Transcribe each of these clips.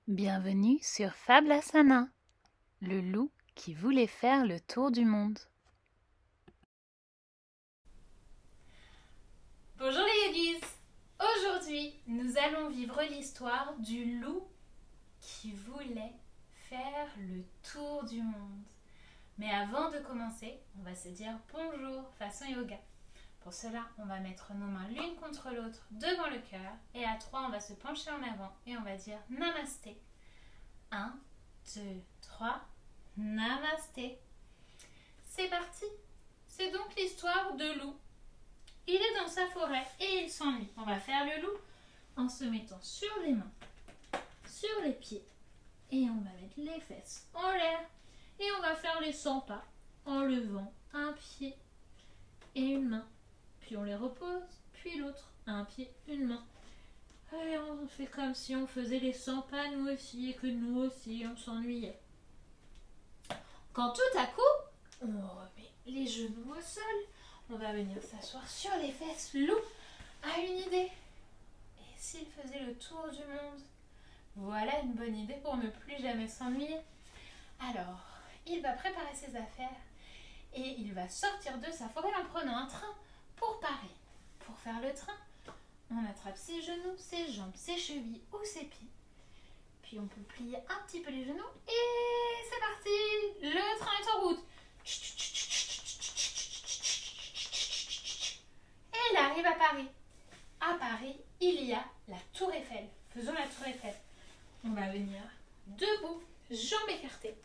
Bienvenue sur Fablasana, le loup qui voulait faire le tour du monde. Bonjour les yogis. Aujourd'hui, nous allons vivre l'histoire du loup qui voulait faire le tour du monde. Mais avant de commencer, on va se dire bonjour façon yoga. Pour cela, on va mettre nos mains l'une contre l'autre devant le cœur et à 3, on va se pencher en avant et on va dire Namasté. 1, 2, 3, Namasté. C'est parti. C'est donc l'histoire de loup. Il est dans sa forêt et il s'ennuie. On va faire le loup en se mettant sur les mains, sur les pieds. Et on va mettre les fesses en l'air. Et on va faire les 100 pas en levant un pied et une main. Puis on les repose, puis l'autre, un pied, une main. Et on fait comme si on faisait les 100 pas nous aussi et que nous aussi on s'ennuyait. Quand tout à coup, on remet les genoux au sol. On va venir s'asseoir sur les fesses. Loup a une idée. Et s'il faisait le tour du monde? Voilà une bonne idée pour ne plus jamais s'ennuyer. Alors, il va préparer ses affaires et il va sortir de sa forêt en prenant un train pour Paris. Pour faire le train, on attrape ses genoux, ses jambes, ses chevilles ou ses pieds. Puis on peut plier un petit peu les genoux et c'est parti. Le train est en route. Et il arrive à Paris. À Paris, il y a la Tour Eiffel. Faisons la Tour Eiffel. On va venir debout, jambes écartées.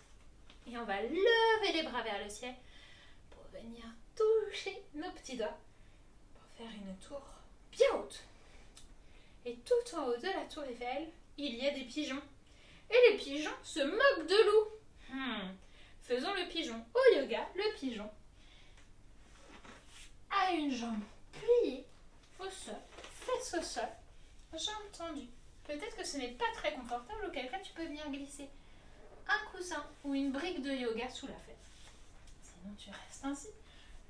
Et on va lever les bras vers le ciel pour venir toucher nos petits doigts pour faire une tour bien haute. Et tout en haut de la Tour Eiffel, il y a des pigeons. Et les pigeons se moquent de loup. Faisons le pigeon au yoga. Le pigeon a une jambe pliée au sol, fesses au sol, jambes tendues. Peut-être que ce n'est pas très confortable, auquel cas tu peux venir glisser un coussin ou une brique de yoga sous la fesse. Sinon tu restes ainsi.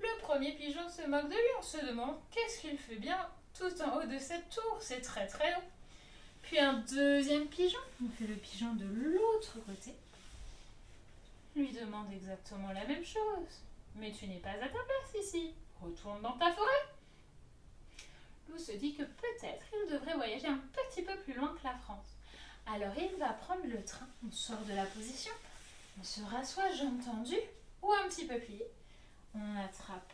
Le premier pigeon se moque de lui, on se demande qu'est-ce qu'il fait bien tout en haut de cette tour, c'est très très haut. Puis un deuxième pigeon, on fait le pigeon de l'autre côté, lui demande exactement la même chose. Mais tu n'es pas à ta place ici, retourne dans ta forêt. Loup se dit que peut-être il devrait voyager un petit peu plus loin que la France. Alors il va prendre le train, on sort de la position, on se rassoit jambes tendues ou un petit peu pliées. On attrape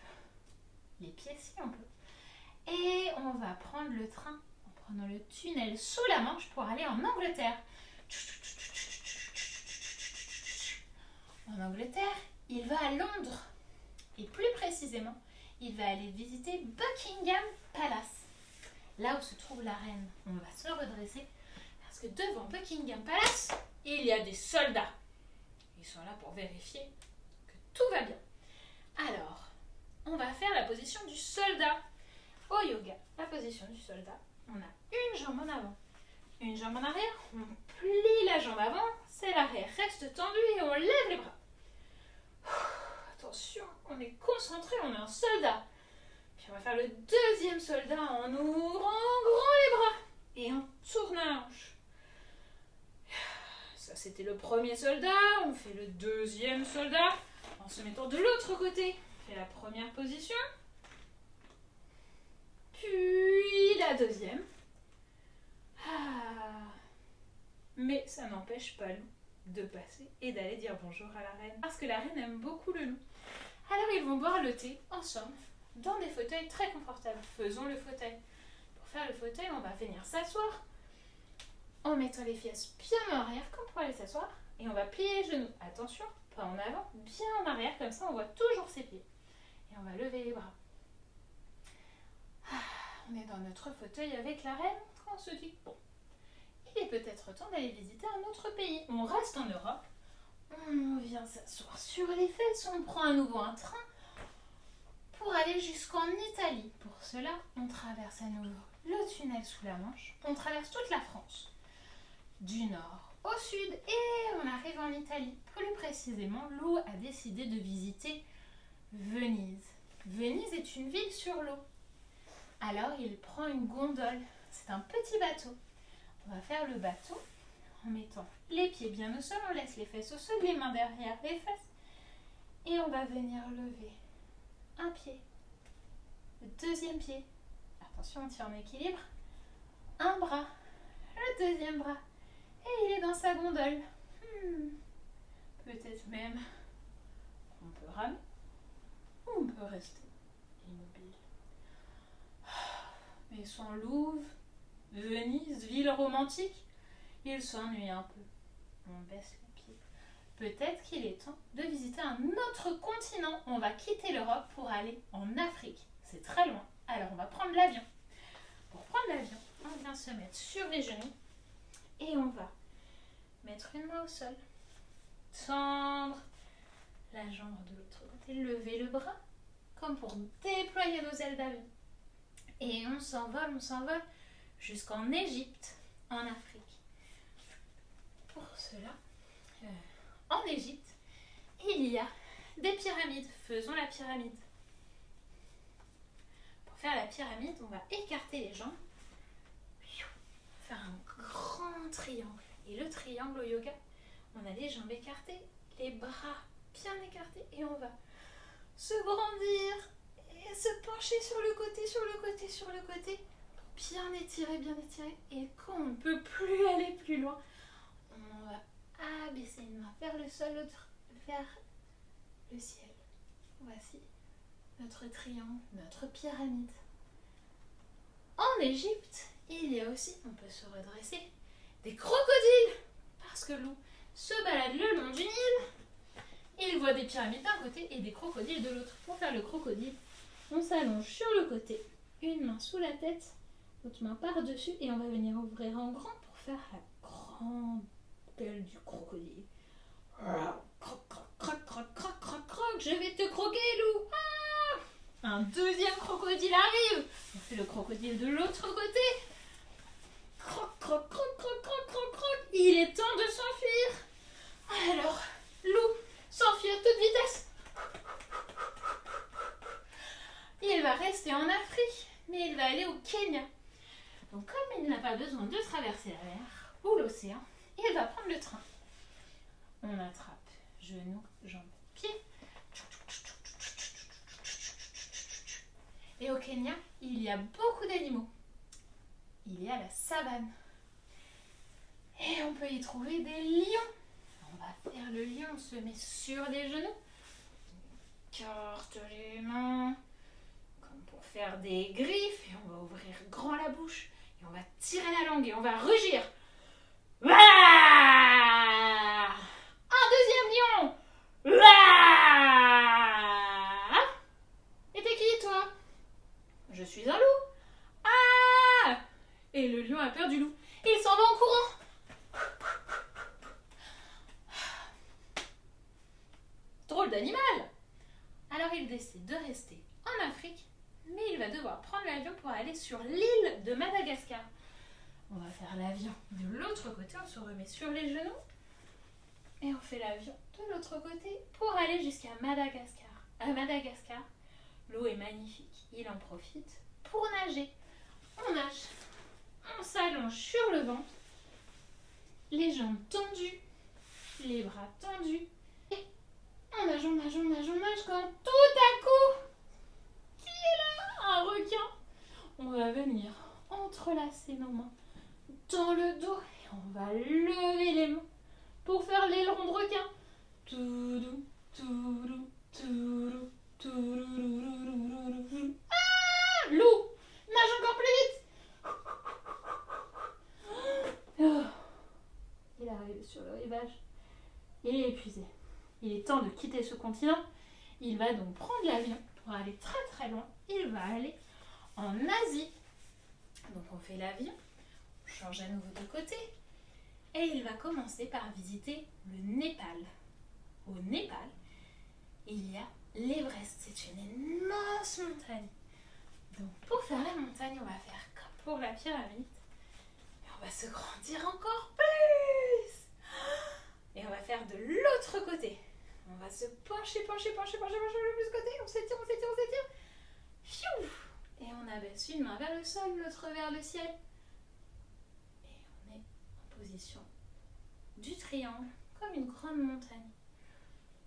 les pieds si on peut. Et on va prendre le train en prenant le tunnel sous la Manche pour aller en Angleterre. En Angleterre, il va à Londres. Et plus précisément, il va aller visiter Buckingham Palace. Là où se trouve la reine. On va se redresser parce que devant Buckingham Palace, il y a des soldats. Ils sont là pour vérifier que tout va bien. Alors, on va faire la position du soldat. Au yoga, la position du soldat, on a une jambe en avant, une jambe en arrière, on plie la jambe avant, c'est l'arrière, reste tendu et on lève les bras. Attention, on est concentré, on est un soldat. Puis on va faire le deuxième soldat en ouvrant grand les bras et en tournant la hanche. Ça c'était le premier soldat, on fait le deuxième soldat en se mettant de l'autre côté. On fait la première position. Puis la deuxième. Mais ça n'empêche pas Loup de passer et d'aller dire bonjour à la reine. Parce que la reine aime beaucoup le loup. Alors ils vont boire le thé ensemble dans des fauteuils très confortables. Faisons le fauteuil. Pour faire le fauteuil, on va venir s'asseoir en mettant les fesses bien en arrière comme pour aller s'asseoir. Et on va plier les genoux. Attention, pas en avant, bien en arrière. Comme ça, on voit toujours ses pieds. Et on va lever les bras. On est dans notre fauteuil avec la reine, on se dit, bon, il est peut-être temps d'aller visiter un autre pays. On reste en Europe, on vient s'asseoir sur les fesses, on prend à nouveau un train pour aller jusqu'en Italie. Pour cela, on traverse à nouveau le tunnel sous la Manche, on traverse toute la France, du nord au sud, et on arrive en Italie. Plus précisément, Loup a décidé de visiter Venise. Venise est une ville sur l'eau. Alors il prend une gondole, c'est un petit bateau. On va faire le bateau en mettant les pieds bien au sol, on laisse les fesses au sol, les mains derrière les fesses. Et on va venir lever un pied, le deuxième pied. Attention, on tire en équilibre. Un bras, le deuxième bras. Et il est dans sa gondole. Peut-être même qu'on peut ramer ou on peut rester immobile. Mais son Louvre, Venise, ville romantique, il s'ennuie un peu. On baisse les pieds. Peut-être qu'il est temps de visiter un autre continent. On va quitter l'Europe pour aller en Afrique. C'est très loin. Alors on va prendre l'avion. Pour prendre l'avion, on vient se mettre sur les genoux et on va mettre une main au sol. Tendre la jambe de l'autre côté. Lever le bras comme pour déployer nos ailes d'avion. Et on s'envole jusqu'en Égypte, en Afrique. Pour cela, en Égypte, il y a des pyramides. Faisons la pyramide. Pour faire la pyramide, on va écarter les jambes, faire un grand triangle. Et le triangle au yoga, on a les jambes écartées, les bras bien écartés, et on va se grandir et se pencher sur le côté, sur le côté, sur le côté, pour bien étirer, et quand on ne peut plus aller plus loin, on va abaisser une main vers le sol, l'autre vers le ciel. Voici notre triangle, notre pyramide. En Égypte, il y a aussi, on peut se redresser, des crocodiles, parce que l'eau se balade le long du Nil. Il voit des pyramides d'un côté et des crocodiles de l'autre. Pour faire le crocodile, on s'allonge sur le côté, une main sous la tête, l'autre main par-dessus, et on va venir ouvrir en grand pour faire la grande gueule du crocodile. Croc, croc, croc, croc, croc, croc, croc, je vais te croquer, loup. Un deuxième crocodile arrive. On fait le crocodile de l'autre côté. Croc, croc, croc, croc, croc, croc, croc. Il est temps de s'enfuir. Alors, loup s'enfuit à toute vitesse. Il va rester en Afrique, mais il va aller au Kenya. Donc comme il n'a pas besoin de traverser la mer ou l'océan, il va prendre le train. On attrape genoux, jambes, pieds. Et au Kenya, il y a beaucoup d'animaux. Il y a la savane. Et on peut y trouver des lions. On va faire le lion, on se met sur les genoux. On écarte les mains, comme pour faire des griffes. Et on va ouvrir grand la bouche. Et on va tirer la langue et on va rugir. Un deuxième lion. Et t'es qui, toi? Je suis un loup. Ah! Et le lion a peur du loup. Il s'en va en courant. Drôle d'animal. Alors il décide de rester en Afrique, mais il va devoir prendre l'avion pour aller sur l'île de Madagascar. On va faire l'avion de l'autre côté, on se remet sur les genoux et on fait l'avion de l'autre côté pour aller jusqu'à Madagascar. À Madagascar, l'eau est magnifique, il en profite pour nager. On nage, on s'allonge sur le ventre, les jambes tendues, les bras tendus. Et on nage quand tout à coup, qui est là? Un requin. On va venir entrelacer nos mains dans le dos et on va lever les mains pour faire l'aileron de requin. Toudou, toudou, toudou, toudou. Ah! Loup! Nage encore plus vite! Il arrive sur le rivage. Il est épuisé. Il est temps de quitter ce continent. Il va donc prendre l'avion pour aller très très loin. Il va aller en Asie. Donc on fait l'avion, on change à nouveau de côté. Et il va commencer par visiter le Népal. Au Népal, il y a l'Everest. C'est une immense montagne. Donc pour faire la montagne, on va faire comme pour la pyramide. Et on va se grandir encore plus. Et on va faire de l'autre côté. On va se pencher le plus côté. On s'étire. Fiou! Et on abaisse une main vers le sol, l'autre vers le ciel. Et on est en position triangle, comme une grande montagne.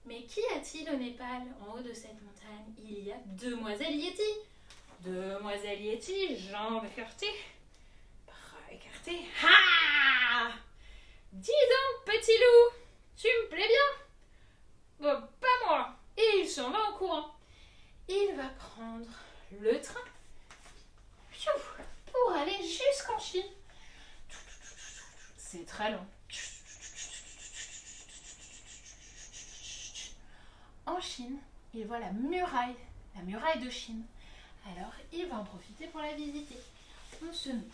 Mais qu'y a-t-il au Népal? En haut de cette montagne, il y a demoiselle Yeti. Demoiselle Yeti, jambes écartées, bras écartés. Ha! Dis donc, petit loup, tu me plais bien? Bon, pas moi. Et il s'en va en courant. Il va prendre le train pour aller jusqu'en Chine. C'est très long. En Chine, il voit la muraille de Chine. Alors, il va en profiter pour la visiter. On se met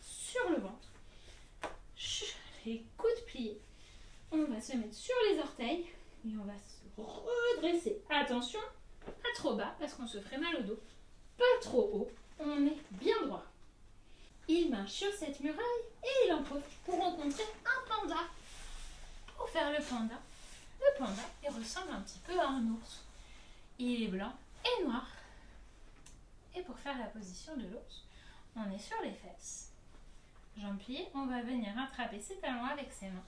sur le ventre, les coudes pliés. On va se mettre sur les orteils et on va se redresser. Attention, pas trop bas parce qu'on se ferait mal au dos. Pas trop haut, on est bien droit. Il marche sur cette muraille et il en profite pour rencontrer un panda. Pour faire le panda, il ressemble un petit peu à un ours. Il est blanc et noir. Et pour faire la position de l'ours, on est sur les fesses. Jambes pliées, on va venir attraper ses talons avec ses mains.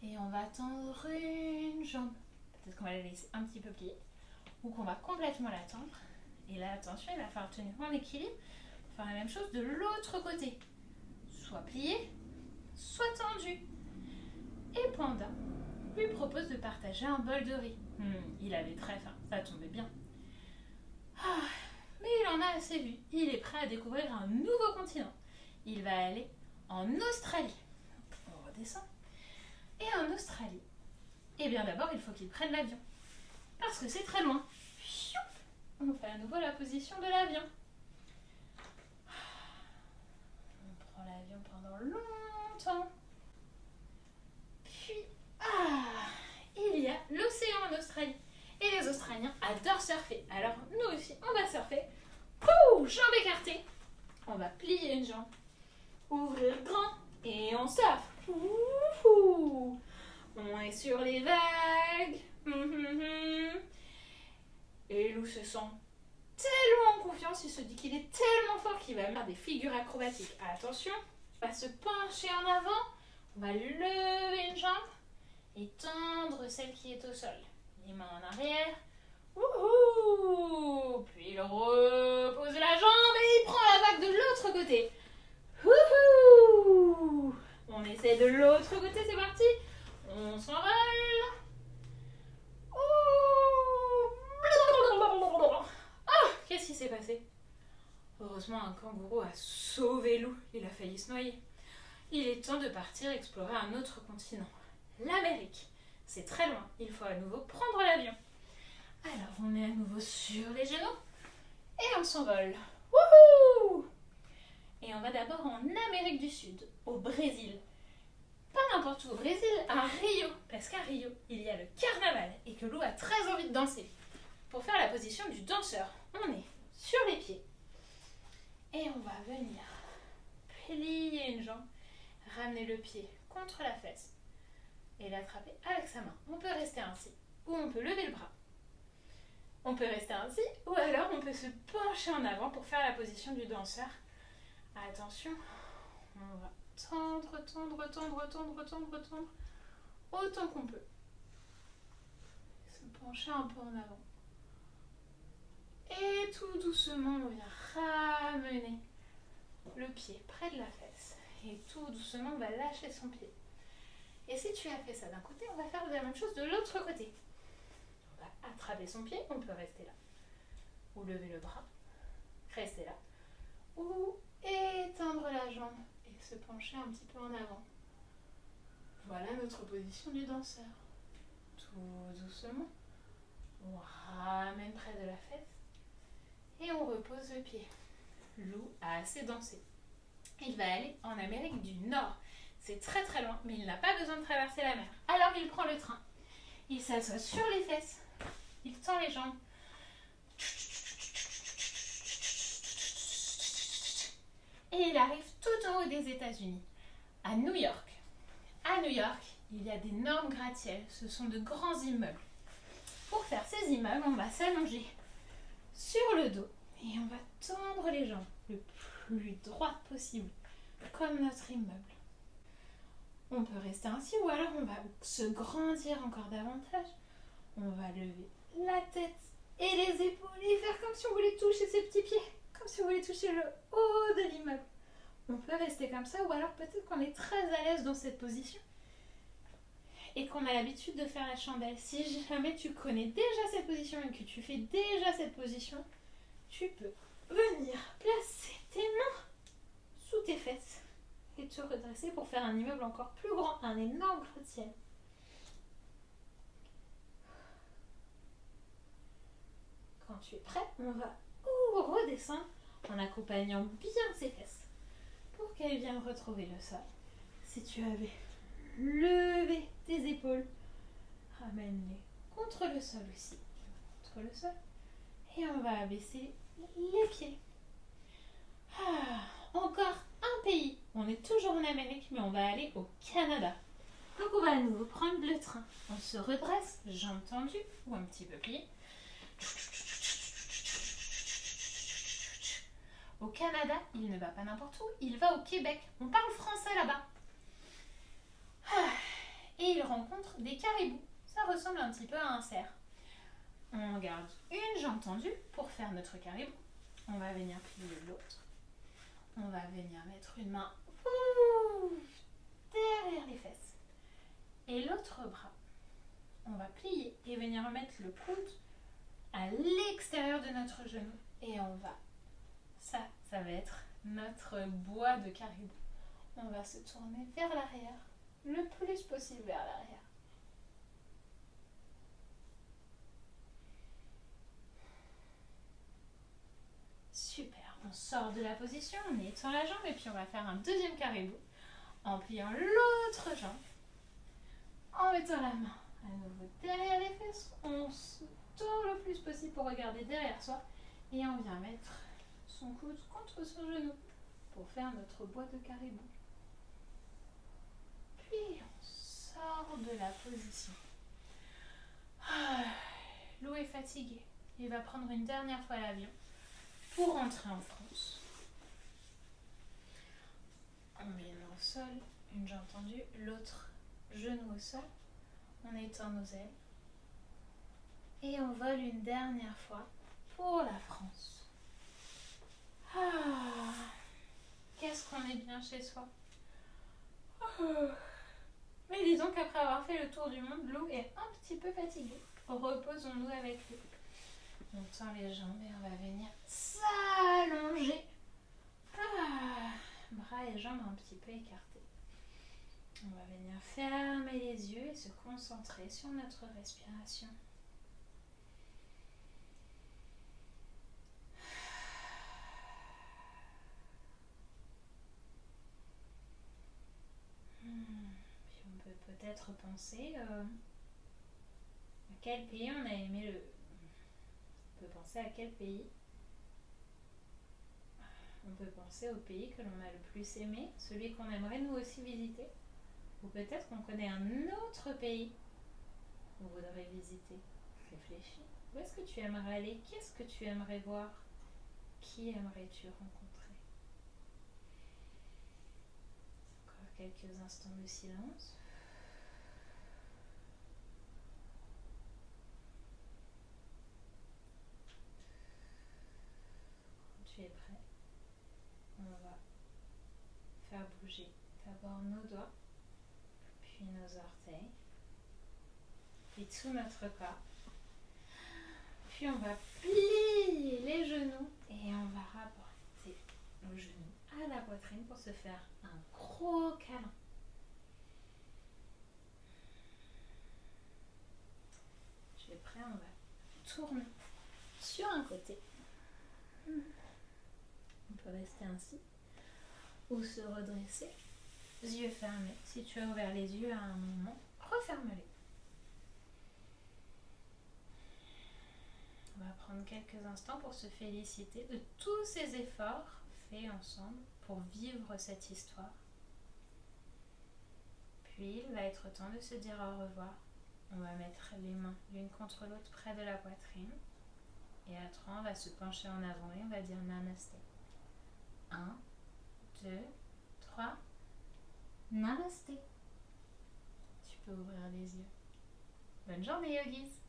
Et on va tendre une jambe. Peut-être qu'on va la laisser un petit peu pliée. Ou qu'on va complètement la tendre. Et là, attention, il va falloir tenir en équilibre. Faire la même chose de l'autre côté. Soit plié, soit tendu. Et Panda lui propose de partager un bol de riz. Il avait très faim, ça tombait bien. Mais il en a assez vu. Il est prêt à découvrir un nouveau continent. Il va aller en Australie. On redescend. Et en Australie, eh bien d'abord, il faut qu'il prenne l'avion. Parce que c'est très loin. On fait à nouveau la position de l'avion. On prend l'avion pendant longtemps. Puis, il y a l'océan en Australie. Et les Australiens adorent surfer. Alors nous aussi, on va surfer. Jambes écartées. On va plier une jambe. Ouvrir grand. Et on surfe. On est sur les vagues. Et Lou se sent tellement en confiance, il se dit qu'il est tellement fort qu'il va faire des figures acrobatiques. Attention, on va se pencher en avant, on va lever une jambe et tendre celle qui est au sol. Les mains en arrière. Puis il repose la jambe et il prend la vague de l'autre côté. On essaie de l'autre côté, c'est parti. On s'envole. Qu'est-ce qui s'est passé? Heureusement, un kangourou a sauvé Lou. Il a failli se noyer. Il est temps de partir explorer un autre continent. L'Amérique. C'est très loin. Il faut à nouveau prendre l'avion. Alors, on est à nouveau sur les genoux. Et on s'envole. Et on va d'abord en Amérique du Sud, au Brésil. Pas n'importe où au Brésil, à Rio. Parce qu'à Rio, il y a le carnaval et que Lou a très envie de danser. Pour faire la position du danseur, on est sur les pieds. Et on va venir plier une jambe, ramener le pied contre la fesse et l'attraper avec sa main. On peut rester ainsi ou on peut lever le bras. On peut rester ainsi ou alors on peut se pencher en avant pour faire la position du danseur. Attention, on va tendre autant qu'on peut. Se pencher un peu en avant. Et tout doucement, on vient ramener le pied près de la fesse. Et tout doucement, on va lâcher son pied. Et si tu as fait ça d'un côté, on va faire la même chose de l'autre côté. On va attraper son pied, on peut rester là. Ou lever le bras, rester là. Ou étendre la jambe et se pencher un petit peu en avant. Voilà notre position du danseur. Tout doucement, on ramène près de la fesse. Et on repose le pied. Lou a assez dansé. Il va aller en Amérique du Nord. C'est très très loin, mais il n'a pas besoin de traverser la mer. Alors il prend le train. Il s'assoit sur les fesses. Il tend les jambes. Et il arrive tout en haut des États-Unis, à New York. À New York, il y a d'énormes gratte-ciels. Ce sont de grands immeubles. Pour faire ces immeubles, on va s'allonger sur le dos et on va tendre les jambes le plus droit possible, comme notre immeuble. On peut rester ainsi ou alors on va se grandir encore davantage. On va lever la tête et les épaules et faire comme si on voulait toucher ses petits pieds, comme si on voulait toucher le haut de l'immeuble. On peut rester comme ça ou alors peut-être qu'on est très à l'aise dans cette position et qu'on a l'habitude de faire la chandelle. Si jamais tu connais déjà cette position et que tu fais déjà cette position, tu peux venir placer tes mains sous tes fesses et te redresser pour faire un immeuble encore plus grand, un énorme gratte-ciel. Quand tu es prêt, on va redescendre en accompagnant bien ses fesses pour qu'elles viennent retrouver le sol. Si tu avais levé tes épaules, ramène-les contre le sol aussi. Contre le sol. Et on va abaisser les pieds. Encore un pays. On est toujours en Amérique, mais on va aller au Canada. Donc on va à nouveau prendre le train. On se redresse, jambes tendues ou un petit peu pliées. Au Canada, il ne va pas n'importe où, il va au Québec. On parle français là-bas. Et il rencontre des caribous. Ça ressemble un petit peu à un cerf. On garde une jambe tendue pour faire notre caribou. On va venir plier l'autre. On va venir mettre une main derrière les fesses. Et l'autre bras, on va plier et venir mettre le coude à l'extérieur de notre genou. Et on va, ça va être notre bois de caribou. On va se tourner vers l'arrière, le plus possible vers l'arrière. Super, on sort de la position, on étend la jambe et puis on va faire un deuxième caribou en pliant l'autre jambe, en mettant la main à nouveau derrière les fesses. On se tourne le plus possible pour regarder derrière soi et on vient mettre son coude contre son genou pour faire notre bois de caribou. Puis on sort de la position. Lou est fatigué. Il va prendre une dernière fois l'avion pour rentrer en France. On met au sol, une jambe tendue, l'autre genou au sol. On étend nos ailes. Et on vole une dernière fois pour la France. Qu'est-ce qu'on est bien chez soi. Mais disons qu'après avoir fait le tour du monde, Lou est un petit peu fatigué. Reposons-nous avec lui. On tend les jambes et on va venir s'allonger. Bras et jambes un petit peu écartés. On va venir fermer les yeux et se concentrer sur notre respiration. Puis on peut peut-être penser à quel pays on a aimé le... On peut penser à quel pays. On peut penser au pays que l'on a le plus aimé, celui qu'on aimerait nous aussi visiter. Ou peut-être qu'on connaît un autre pays qu'on voudrait visiter. Réfléchis. Où est-ce que tu aimerais aller? Qu'est-ce que tu aimerais voir? Qui aimerais-tu rencontrer? Encore quelques instants de silence. Quand tu es prêt, on va faire bouger d'abord nos doigts, puis nos orteils, puis tout notre corps. Puis on va plier les genoux et on va rapporter nos genoux à la poitrine pour se faire un gros câlin. Tu es prêt? On va tourner sur un côté. On peut rester ainsi ou se redresser, yeux fermés. Si tu as ouvert les yeux à un moment, referme-les. On va prendre quelques instants pour se féliciter de tous ces efforts faits ensemble pour vivre cette histoire. Puis il va être temps de se dire au revoir. On va mettre les mains l'une contre l'autre près de la poitrine. Et à 3, on va se pencher en avant et on va dire Namasté. 1, 2, 3. Namasté. peux ouvrir les yeux. Bonne journée, Yogis!